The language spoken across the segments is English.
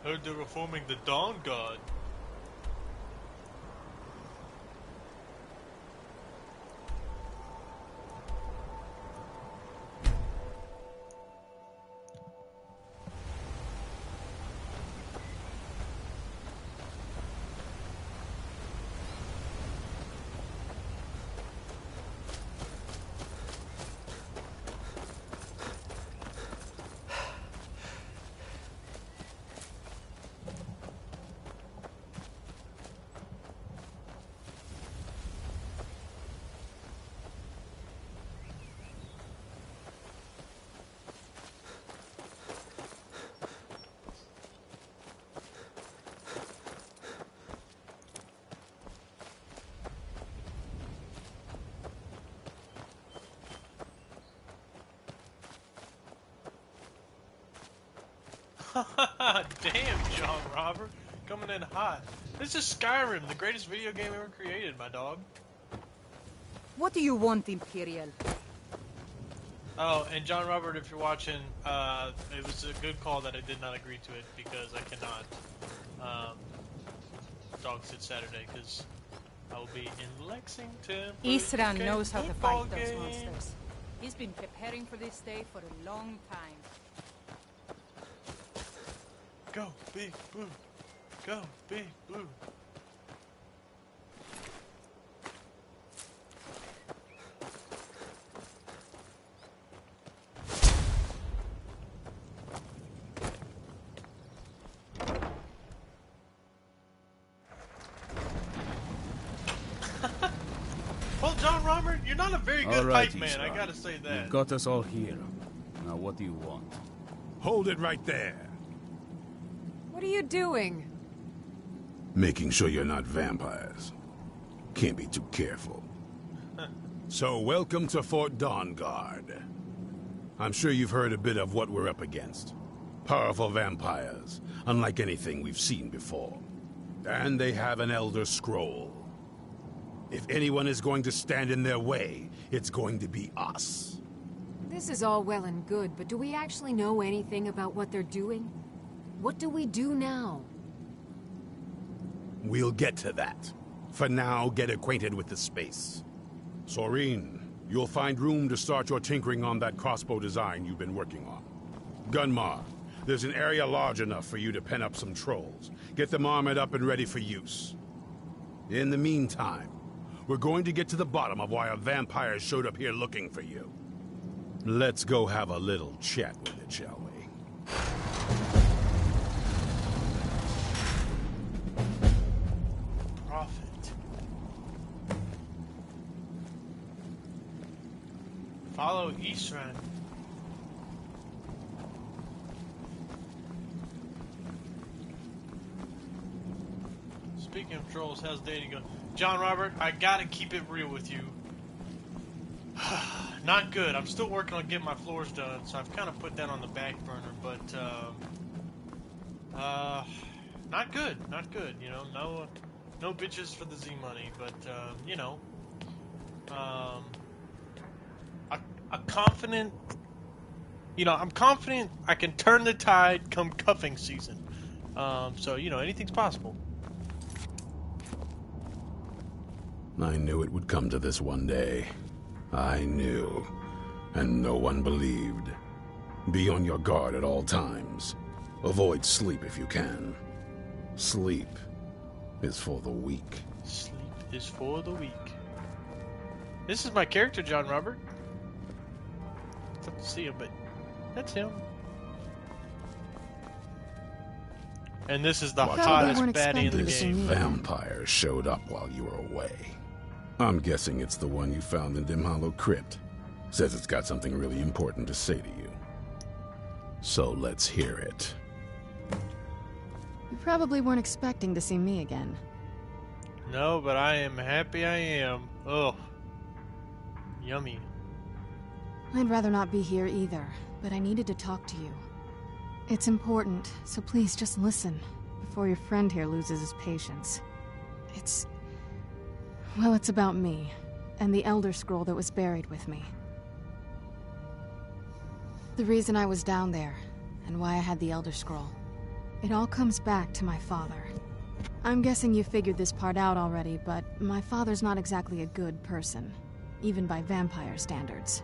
Heard they were forming the Dawn Guard. Damn, John Robert, coming in hot. This is Skyrim, the greatest video game ever created, my dog. What do you want, Imperial? Oh, and John Robert, if you're watching, it was a good call that I did not agree to it because I cannot dog sit Saturday because I will be in Lexington. Isran knows how to fight those monsters. He's been preparing for this day for a long time. Go, Big Blue! Go, Big Blue! Well, John Robert, you're not a very good hype man, I gotta say that. You've got us all here. Now what do you want? Hold it right there. What are you doing? Making sure you're not vampires. Can't be too careful. So, welcome to Fort Dawnguard. I'm sure you've heard a bit of what we're up against. Powerful vampires, unlike anything we've seen before. And they have an Elder Scroll. If anyone is going to stand in their way, it's going to be us. This is all well and good, but do we actually know anything about what they're doing? What do we do now? We'll get to that. For now, get acquainted with the space. Soreen, you'll find room to start your tinkering on that crossbow design you've been working on. Gunmar, there's an area large enough for you to pen up some trolls. Get them armored up and ready for use. In the meantime, we're going to get to the bottom of why a vampire showed up here looking for you. Let's go have a little chat with it, shall we? Follow Isran. Speaking of trolls, how's dating going? John Robert, I gotta keep it real with you. Not good. I'm still working on getting my floors done, so I've kind of put that on the back burner, but not good. Not good, you know. No bitches for the Z money, but you know. I'm confident, you know, I'm confident I can turn the tide come cuffing season. So, you know, anything's possible. I knew it would come to this one day. I knew. And no one believed. Be on your guard at all times. Avoid sleep if you can. Sleep is for the weak. Sleep is for the weak. This is my character, John Robert. Tough to see him, but that's him. And this is the hottest baddie in the game. Vampire showed up while you were away. I'm guessing it's the one you found in Dim Hollow Crypt. Says it's got something really important to say to you. So let's hear it. You probably weren't expecting to see me again. No, but I am happy I am. Ugh. Yummy. I'd rather not be here either, but I needed to talk to you. It's important, so please just listen, before your friend here loses his patience. Well, it's about me, and the Elder Scroll that was buried with me. The reason I was down there, and why I had the Elder Scroll. It all comes back to my father. I'm guessing you figured this part out already, but my father's not exactly a good person, even by vampire standards.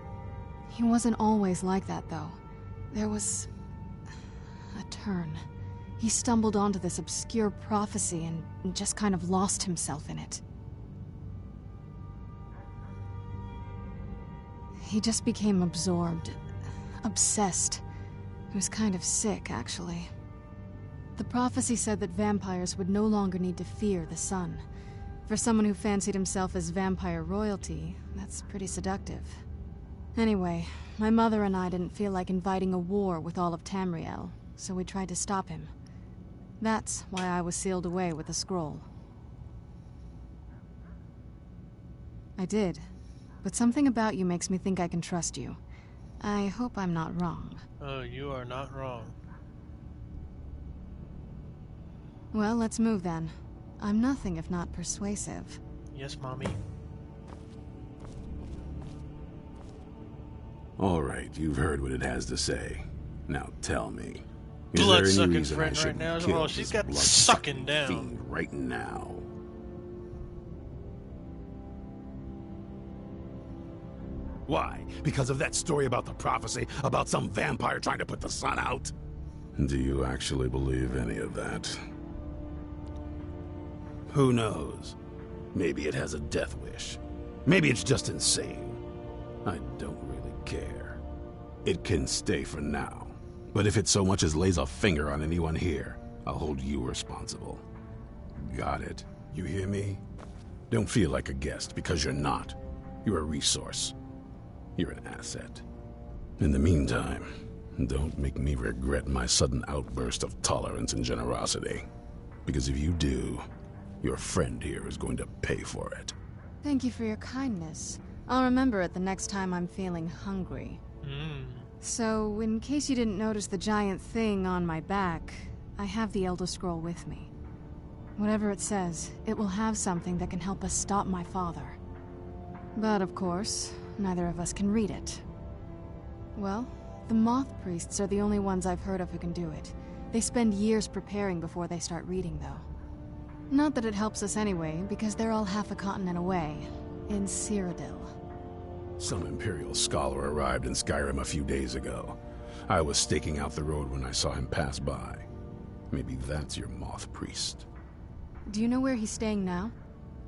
He wasn't always like that, though. There was a turn. He stumbled onto this obscure prophecy and just kind of lost himself in it. He just became absorbed, obsessed. He was kind of sick, actually. The prophecy said that vampires would no longer need to fear the sun. For someone who fancied himself as vampire royalty, that's pretty seductive. Anyway, my mother and I didn't feel like inviting a war with all of Tamriel, so we tried to stop him. That's why I was sealed away with a scroll. I did, but something about you makes me think I can trust you. I hope I'm not wrong. Oh, you are not wrong. Well, let's move then. I'm nothing if not persuasive. Yes, Mommy. All right, you've heard what it has to say. Now tell me, is there any Blood-sucking reason I friend right should now. kill Oh, she's this got sucking blood-sucking down. fiend right now? Why? Because of that story about the prophecy, about some vampire trying to put the sun out? Do you actually believe any of that? Who knows? Maybe it has a death wish. Maybe it's just insane. I don't really care. It can stay for now. But if it so much as lays a finger on anyone here, I'll hold you responsible. Got it? You hear me? Don't feel like a guest, because you're not. You're a resource. You're an asset. In the meantime, don't make me regret my sudden outburst of tolerance and generosity. Because if you do, your friend here is going to pay for it. Thank you for your kindness. I'll remember it the next time I'm feeling hungry. So, in case you didn't notice the giant thing on my back, I have the Elder Scroll with me. Whatever it says, it will have something that can help us stop my father. But of course, neither of us can read it. Well, the Moth Priests are the only ones I've heard of who can do it. They spend years preparing before they start reading, though. Not that it helps us anyway, because they're all half a continent away, in Cyrodiil. Some Imperial scholar arrived in Skyrim a few days ago. I was staking out the road when I saw him pass by. Maybe that's your Moth Priest. Do you know where he's staying now?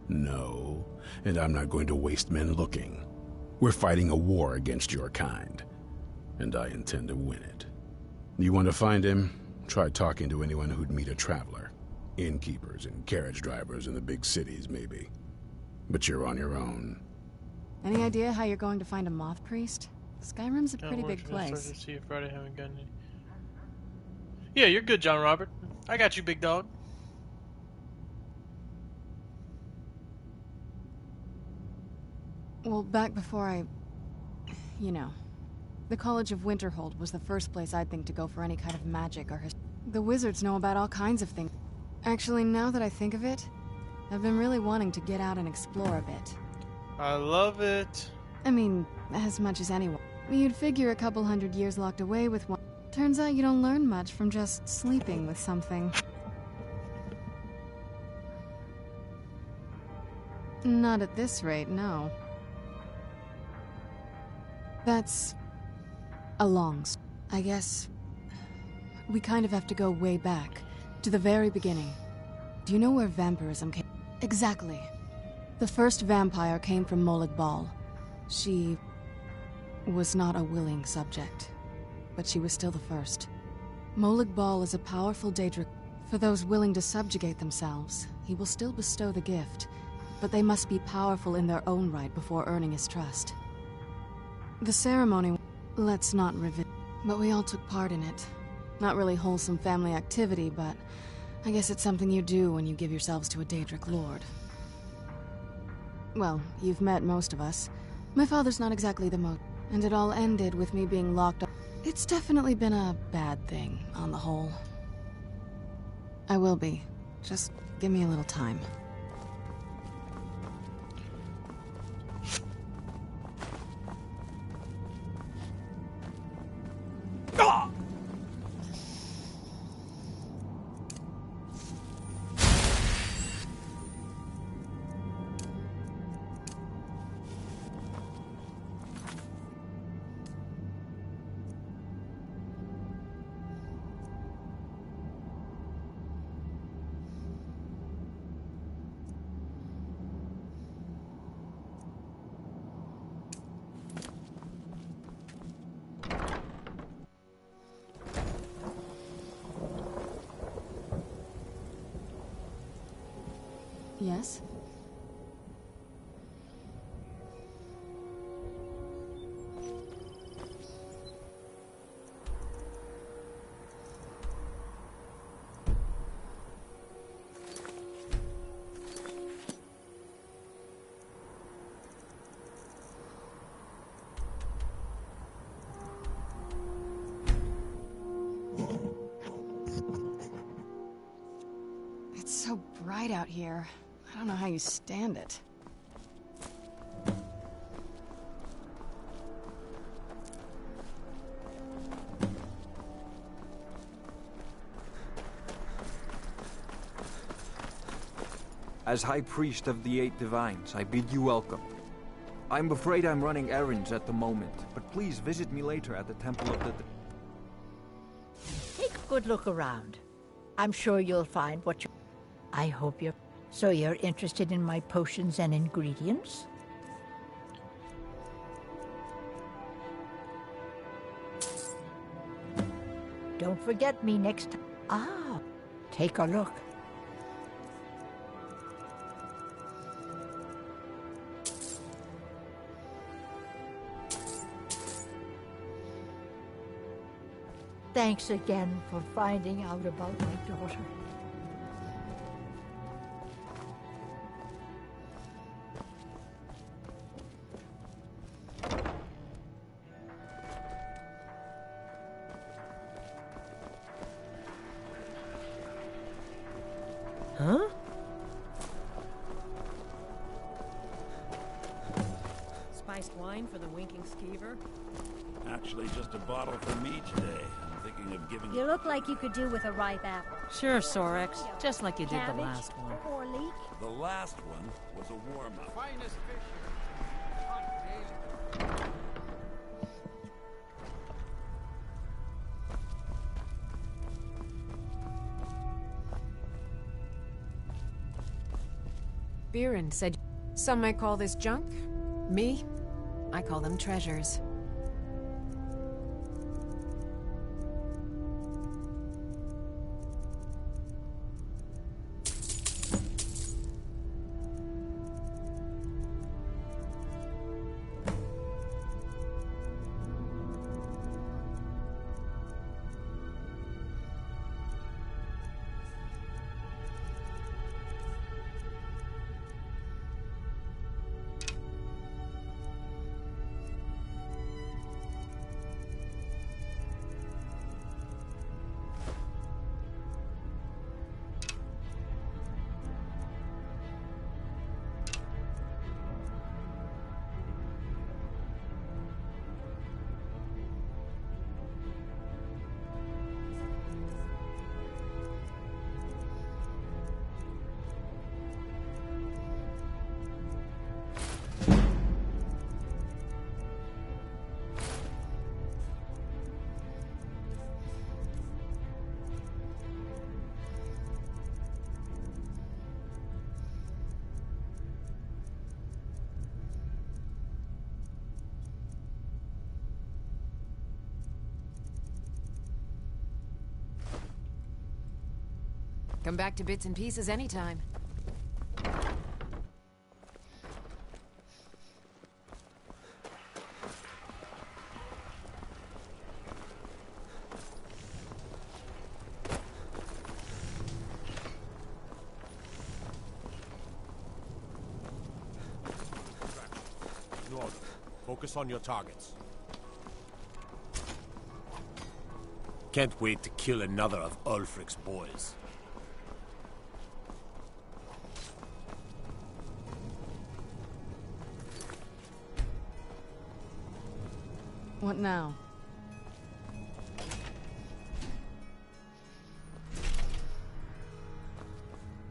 No, and I'm not going to waste men looking. We're fighting a war against your kind, and I intend to win it. You want to find him? Try talking to anyone who'd meet a traveler. Innkeepers and carriage drivers in the big cities, maybe. But you're on your own. Any idea how you're going to find a Moth Priest? Skyrim's a pretty big place. To see if Friday haven't gotten any. Yeah, you're good, John Robert. I got you, big dog. Well, back before you know, the College of Winterhold was the first place I'd think to go for any kind of magic or history. The wizards know about all kinds of things. Actually, now that I think of it, I've been really wanting to get out and explore a bit. I love it. I mean, as much as anyone. You'd figure a couple 100 years locked away with one. Turns out you don't learn much from just sleeping with something. Not at this rate, no. That's a long story. I guess we kind of have to go way back, to the very beginning. Do you know where vampirism came? Exactly. The first vampire came from Molag Bal. She was not a willing subject, but she was still the first. Molag Bal is a powerful Daedric. For those willing to subjugate themselves, he will still bestow the gift, but they must be powerful in their own right before earning his trust. The ceremony, let's not reveal, but we all took part in it. Not really wholesome family activity, but I guess it's something you do when you give yourselves to a Daedric lord. Well, you've met most of us. My father's not exactly the most, and it all ended with me being locked up. It's definitely been a bad thing, on the whole. I will be. Just give me a little time. Yes? It's so bright out here. I don't know how you stand it. As High Priest of the Eight Divines, I bid you welcome. I'm afraid I'm running errands at the moment, but please visit me later at the Temple of the... Take a good look around. I'm sure you'll find what you... I hope you're... So you're interested in my potions and ingredients? Don't forget me next time. Ah, take a look. Thanks again for finding out about my daughter. Huh? Spiced wine for the winking skeever? Actually, just a bottle for me today. I'm thinking of giving You look like you could do with a ripe apple. Sure, Sorex. Just like you did the Cabbage last one. or leek. The last one was a warm-up. Finest fish. Hot daily. Biren said some might call this junk. Me, I call them treasures. Come back to bits and pieces anytime. In order. Focus on your targets. Can't wait to kill another of Ulfric's boys. What now?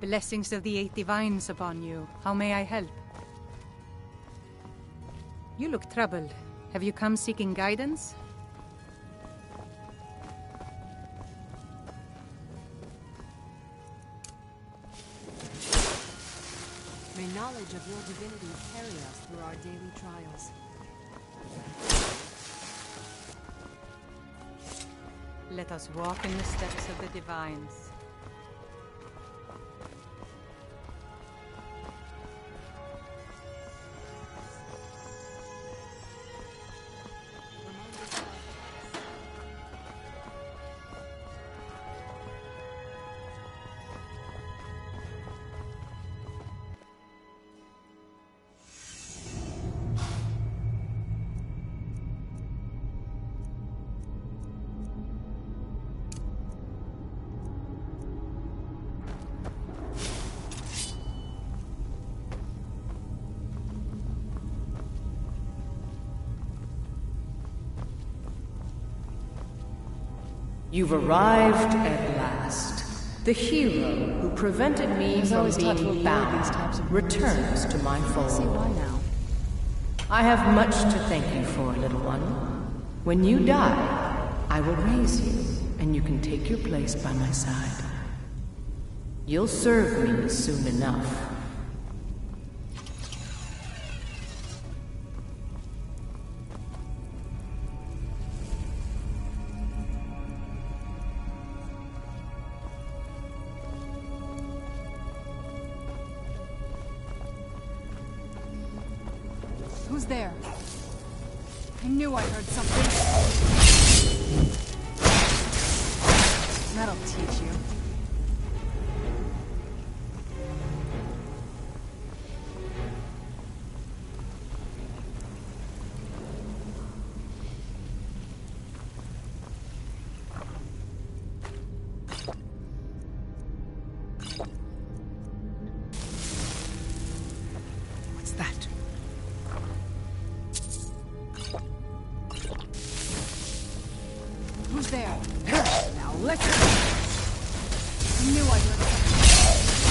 Blessings of the Eight Divines upon you. How may I help? You look troubled. Have you come seeking guidance? May knowledge of your divinity carry us through our daily trials. Let us walk in the steps of the Divines. You've arrived at last. The hero who prevented me from being bound returns to my fold. See why now? I have much to thank you for, little one. When you die, I will raise you, and you can take your place by my side. You'll serve me soon enough. Who's there? I knew I heard something. That'll teach you. What's that? Who's there? Now let's go. I knew I heard something.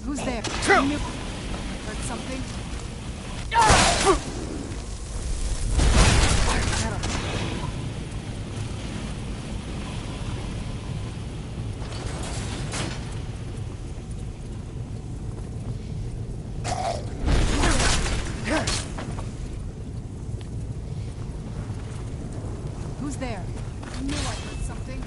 Who's there? I knew I heard something. Who's there? I knew I heard something.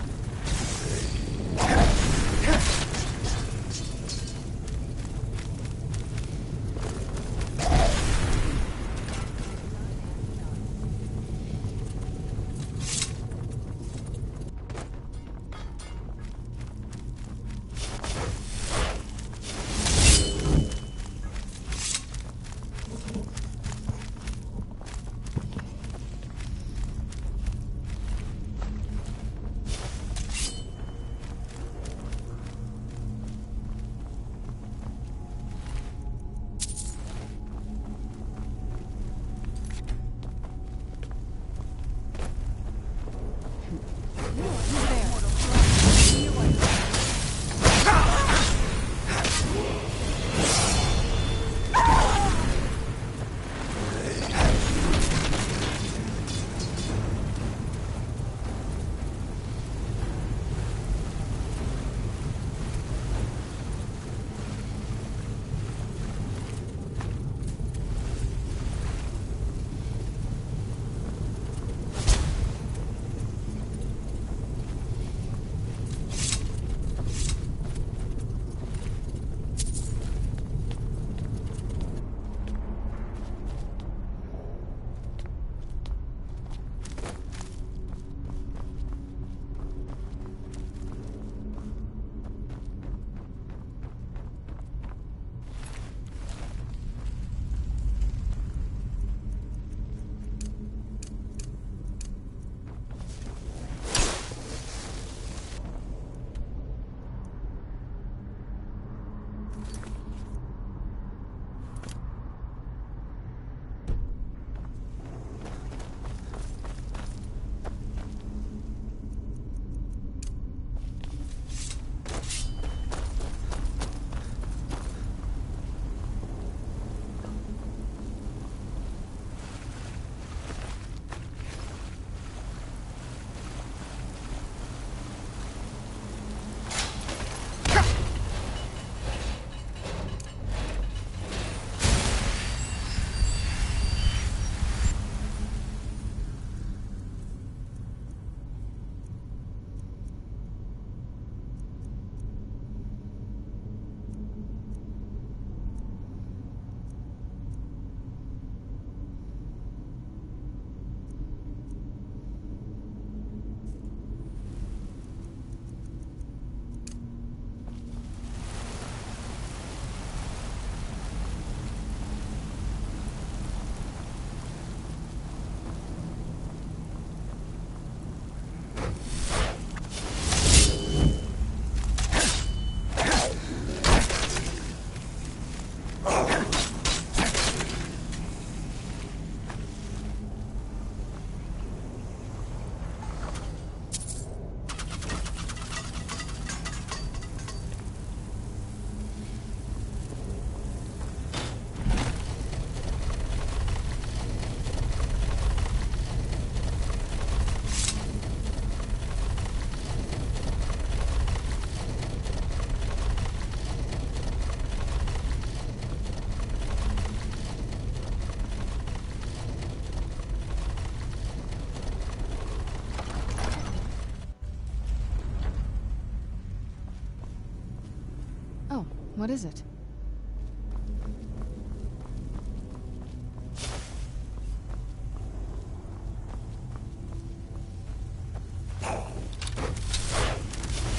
What is it?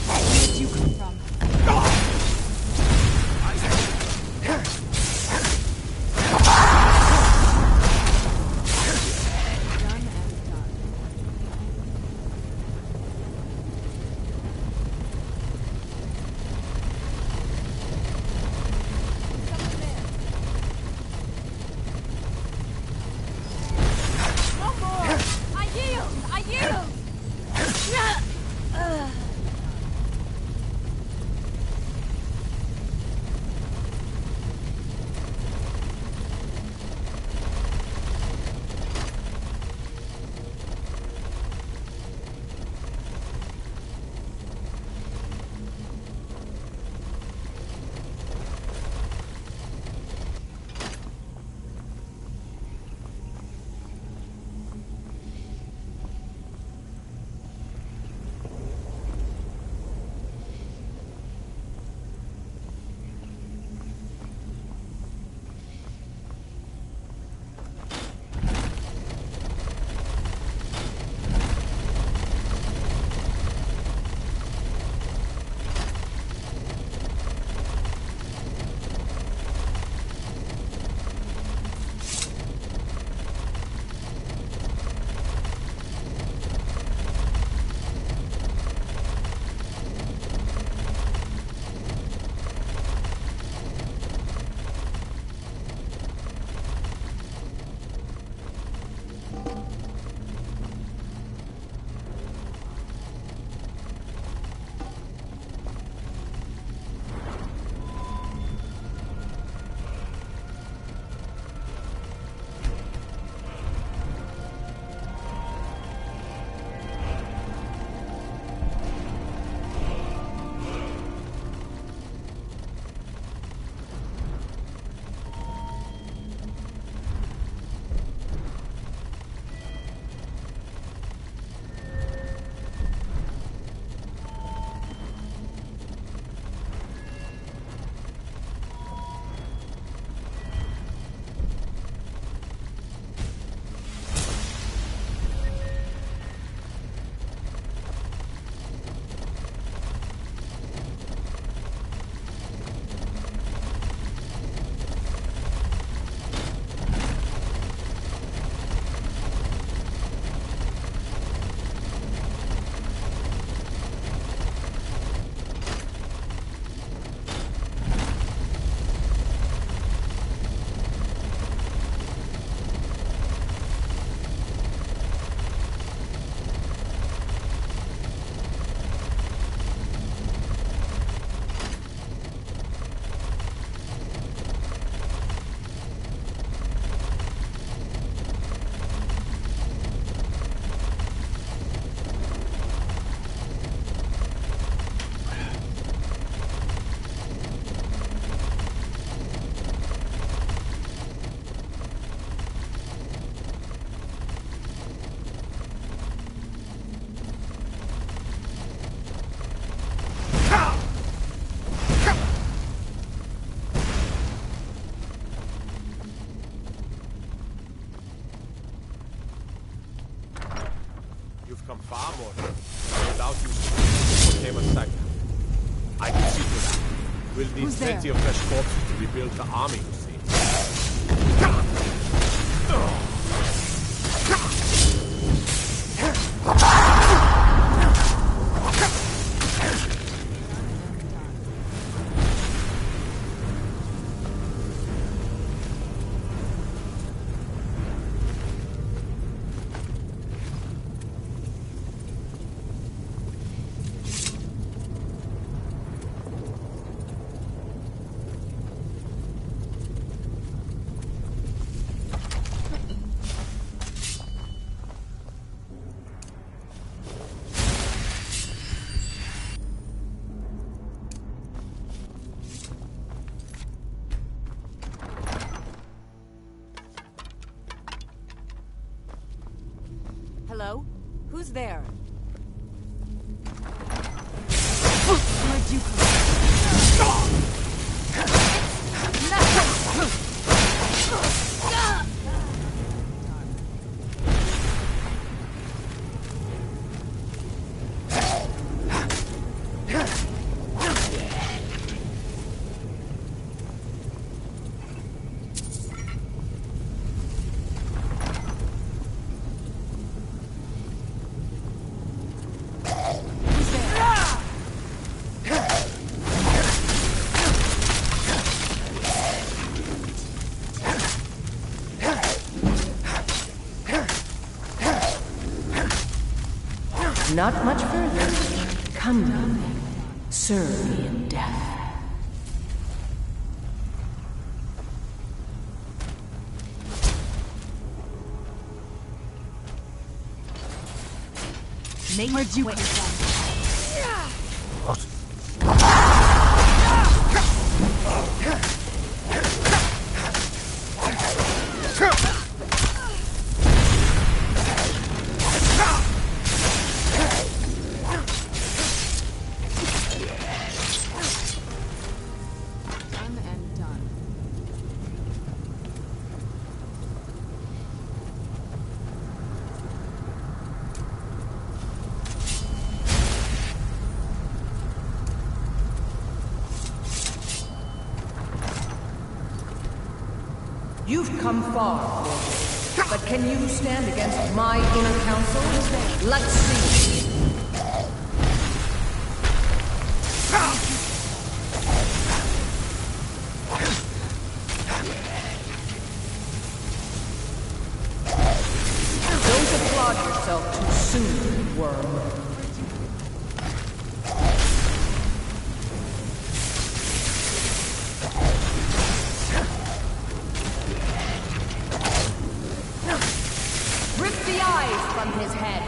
Where did you come from? Come far more. Without you, it became a sack. I can see to that. We'll need plenty of fresh corpses to rebuild the army, you see. Hello? Who's there? Where'd you come from? Not much further. Come, youngling. Serve me in death. Where'd you come from? What? Done and done. You've come far, but can you stand against my inner council? Let's see. Don't applaud yourself too soon, worm. Rip the eyes from his head.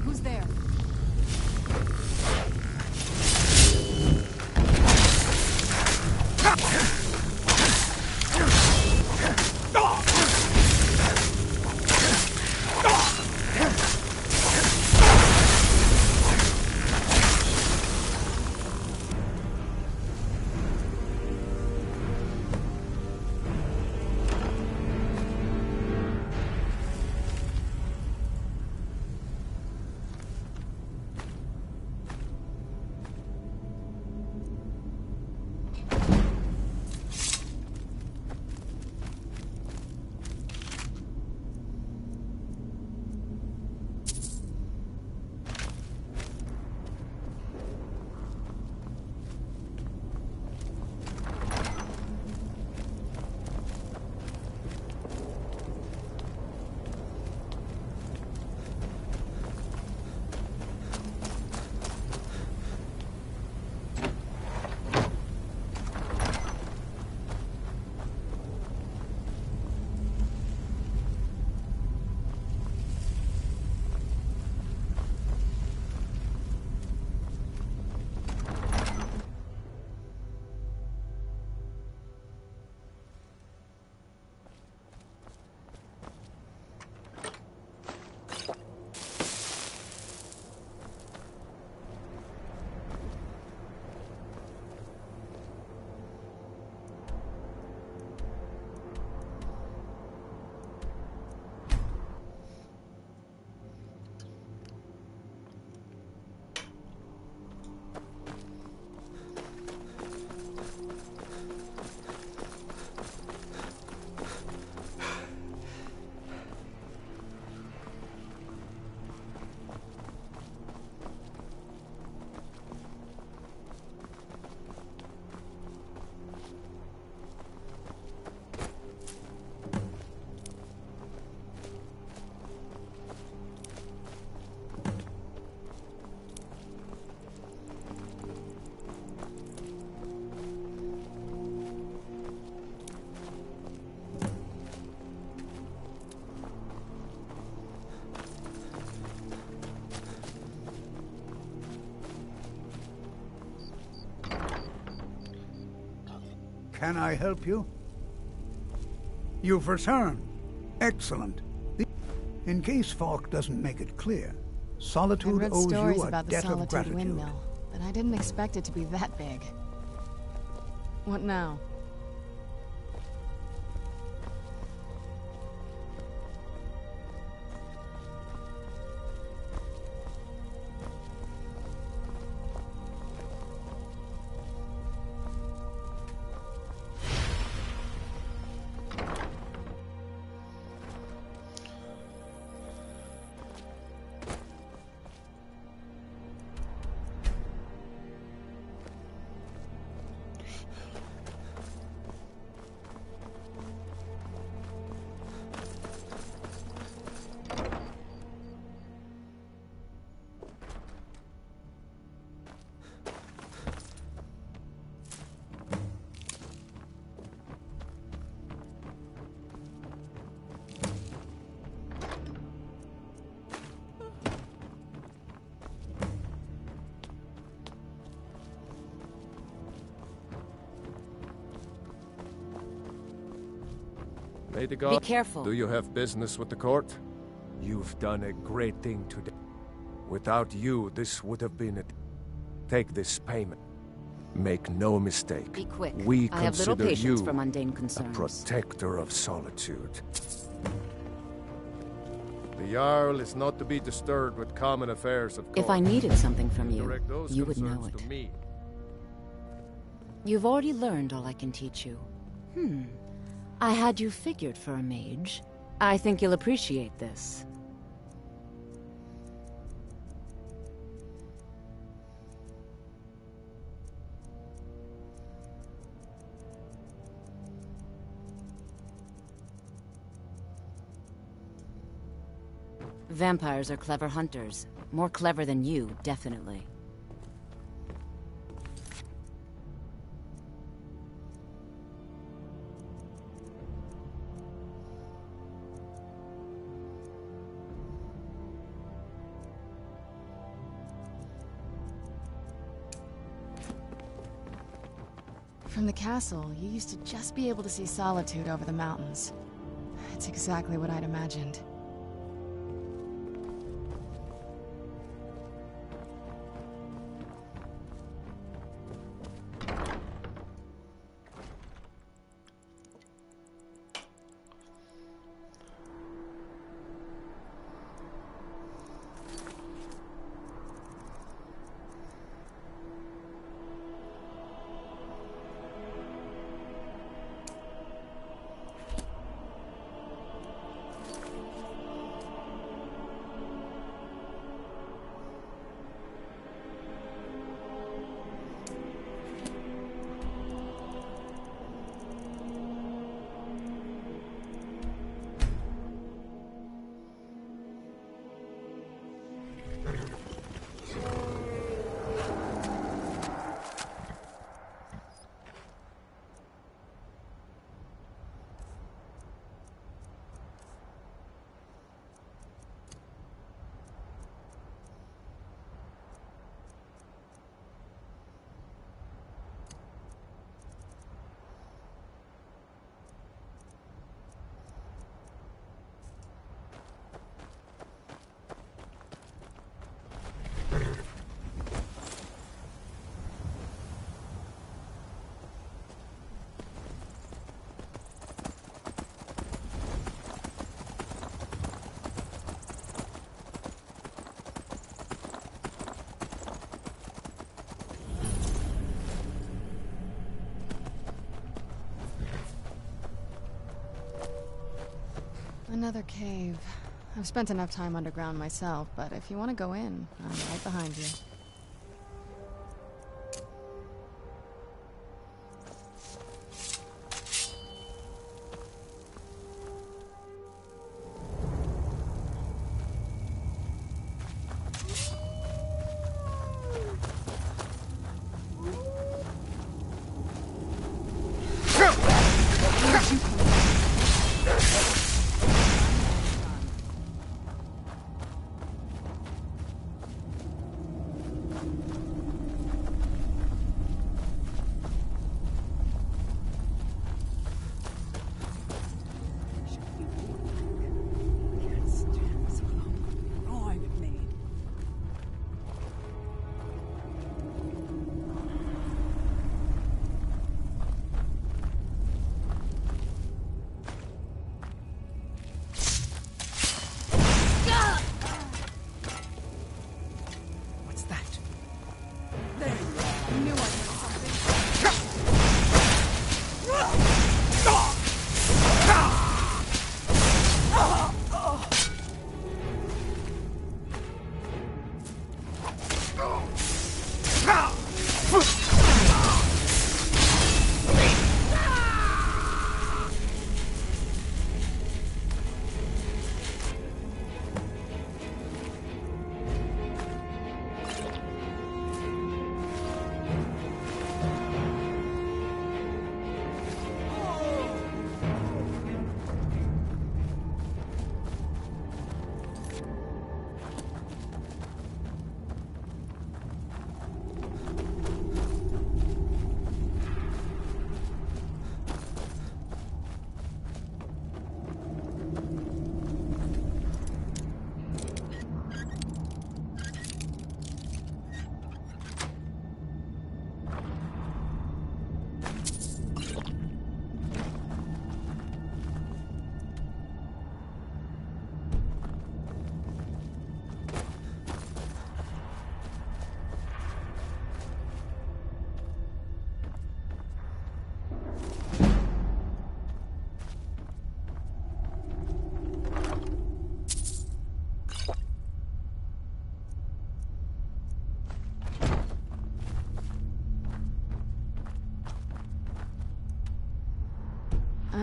Who's there? Can I help you? You've returned. Excellent. In case Falk doesn't make it clear, Solitude read owes stories you a about the debt of Solitude gratitude. windmill, but I didn't expect it to be that big. What now? Lady God, Be careful. do you have business with the court? You've done a great thing today. Without you, this would have been it. Take this payment. Make no mistake. Be quick. We I have little consider patience you for mundane a concerns. protector of solitude. The Jarl is not to be disturbed with common affairs of court. If I needed something from you, Direct those you would know concerns it. to me. You've already learned all I can teach you. I had you figured for a mage. I think you'll appreciate this. Vampires are clever hunters. More clever than you, definitely. From the castle, you used to just be able to see Solitude over the mountains. It's exactly what I'd imagined. Another cave. I've spent enough time underground myself, but if you want to go in, I'm right behind you.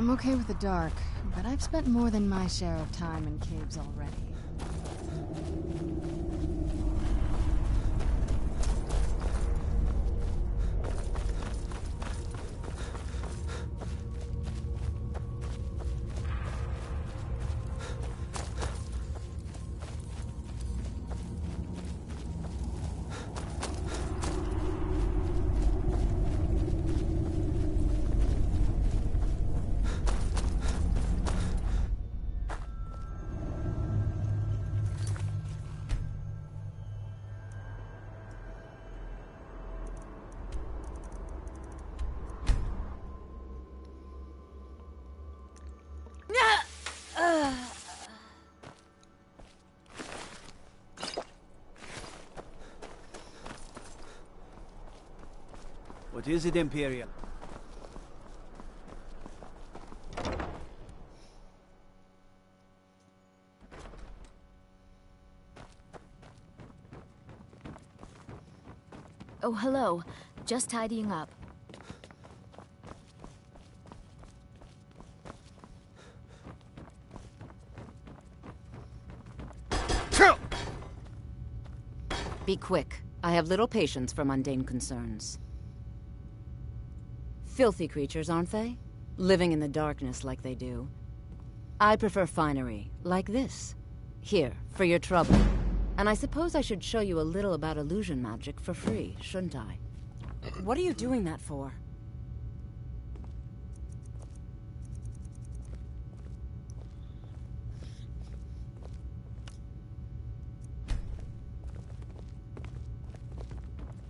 I'm okay with the dark, but I've spent more than my share of time in caves already. What is it, Imperial? Oh, hello. Just tidying up. Be quick. I have little patience for mundane concerns. Filthy creatures, aren't they? Living in the darkness like they do. I prefer finery, like this. Here, for your trouble. And I suppose I should show you a little about illusion magic for free, shouldn't I? What are you doing that for?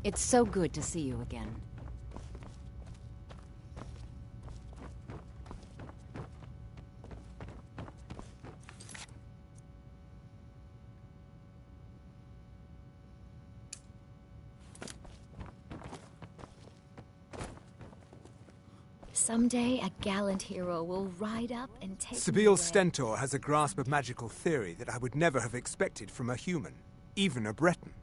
It's so good to see you again. Someday, a gallant hero will ride up and take me Sabine away. Stentor has a grasp of magical theory that I would never have expected from a human, even a Breton.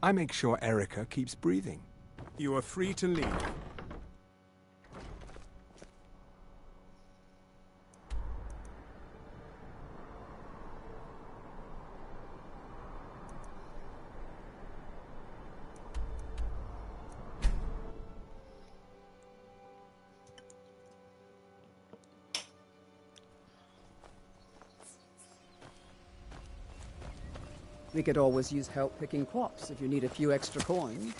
I make sure Erica keeps breathing. You are free to leave. We could always use help picking crops if you need a few extra coins.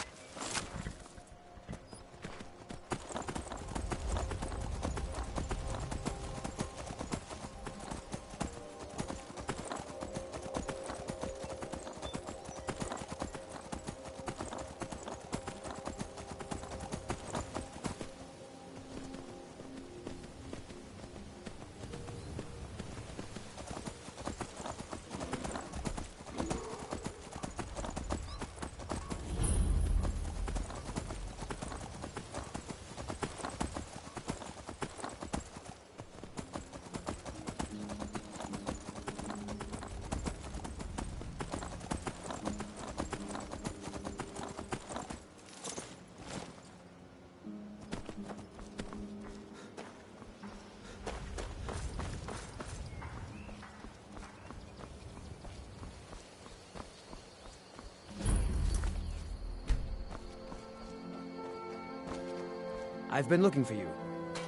I've been looking for you.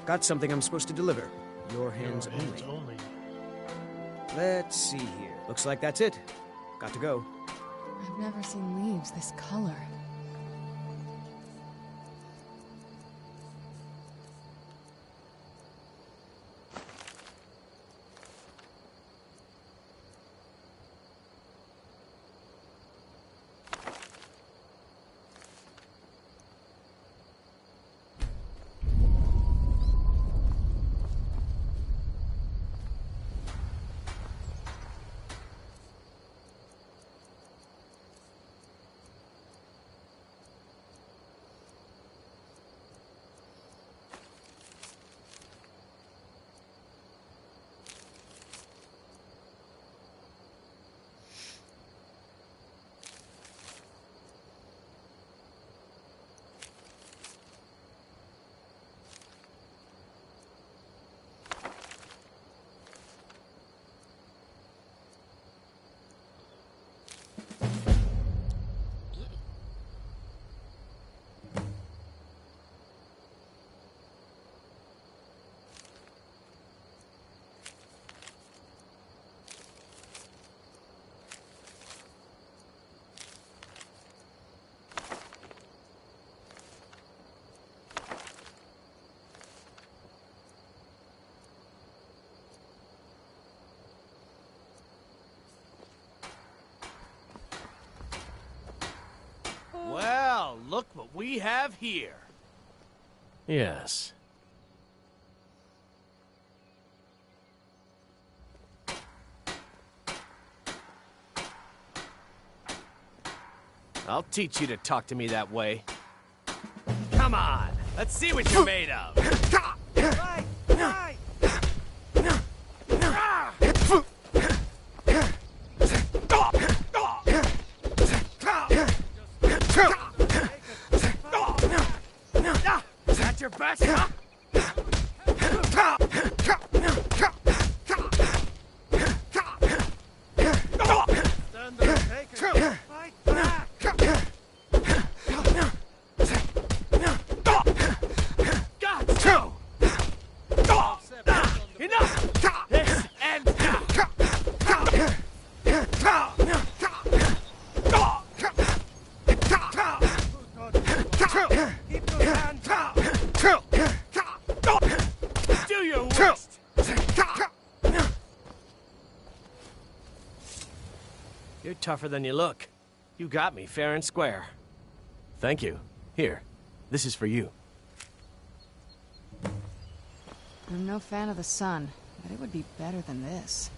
Got something I'm supposed to deliver. Your hands only. Let's see here. Looks like that's it. Got to go. I've never seen leaves this color. look what we have here. Yes. I'll teach you to talk to me that way. Come on, let's see what you're made of. Right, right. That's your best, huh? Stand there, take it. Fight back. Enough! This ends now! Keep those hands down! Do your worst! You're tougher than you look. You got me fair and square. Thank you. Here, this is for you. I'm no fan of the sun, but it would be better than this.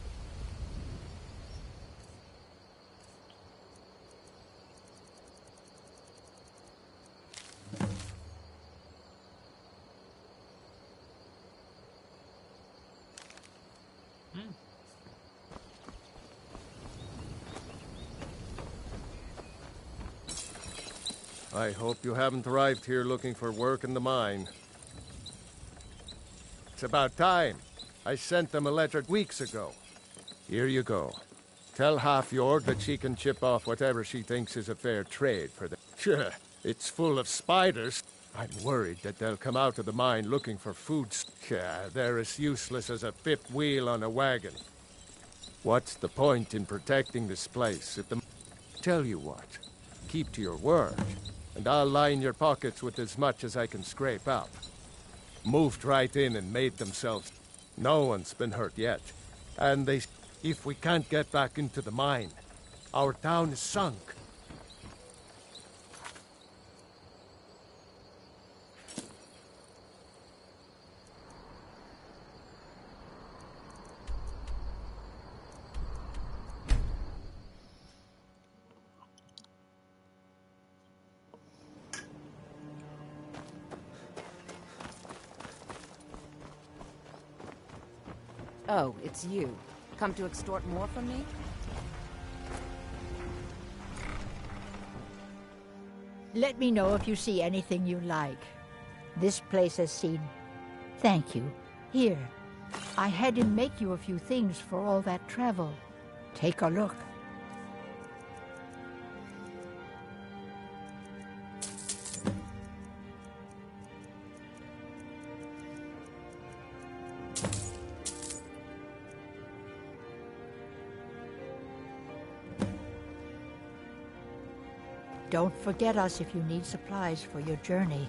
I hope you haven't arrived here looking for work in the mine. It's about time. I sent them a letter weeks ago. Here you go. Tell Half-Yord that she can chip off whatever she thinks is a fair trade for them. Sure, it's full of spiders. I'm worried that they'll come out of the mine looking for food. Yeah, they're as useless as a fifth wheel on a wagon. What's the point in protecting this place if the... Tell you what, keep to your word, and I'll line your pockets with as much as I can scrape up. Moved right in and made themselves. No one's been hurt yet. And they... If we can't get back into the mine, our town is sunk. Oh, it's you. Come to extort more from me? Let me know if you see anything you like. This place has seen... Thank you. Here. I had him make you a few things for all that travel. Take a look. Don't forget us if you need supplies for your journey.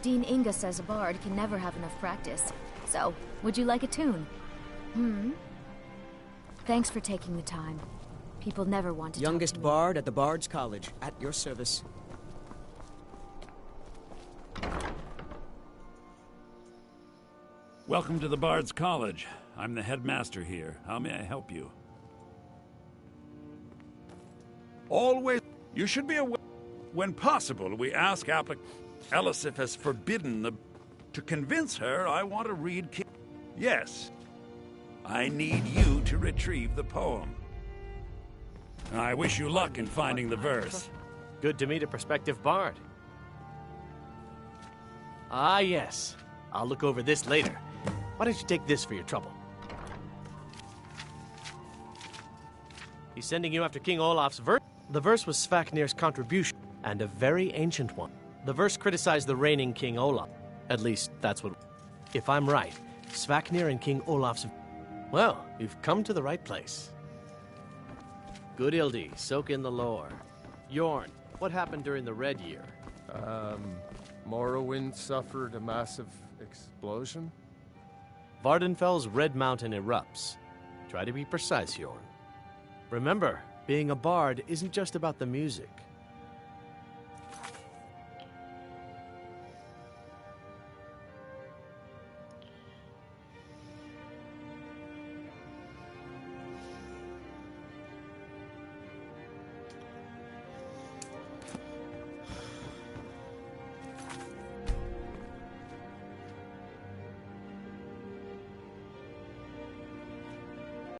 Dean Inga says a bard can never have enough practice. So, would you like a tune? Thanks for taking the time. People never want to Youngest talk to me. bard at the Bard's College, at your service. Welcome to the Bard's College. I'm the headmaster here. How may I help you? Always, you should be aware. When possible, we ask applicants. Elisif has forbidden the... To convince her, I want to read... Yes. I need you to retrieve the poem. I wish you luck in finding the verse. Good to meet a prospective bard. Ah, yes. I'll look over this later. Why don't you take this for your trouble? He's sending you after King Olaf's verse. The verse was Svafnir's contribution, and a very ancient one. The verse criticized the reigning King Olaf. At least, that's what... If I'm right, Svafnir and King Olaf's... Well, you've come to the right place. Good Ildi, soak in the lore. Yorn, what happened during the Red Year? Morrowind suffered a massive explosion? Vardenfell's Red Mountain erupts. Try to be precise, Yorn. Remember, being a bard isn't just about the music.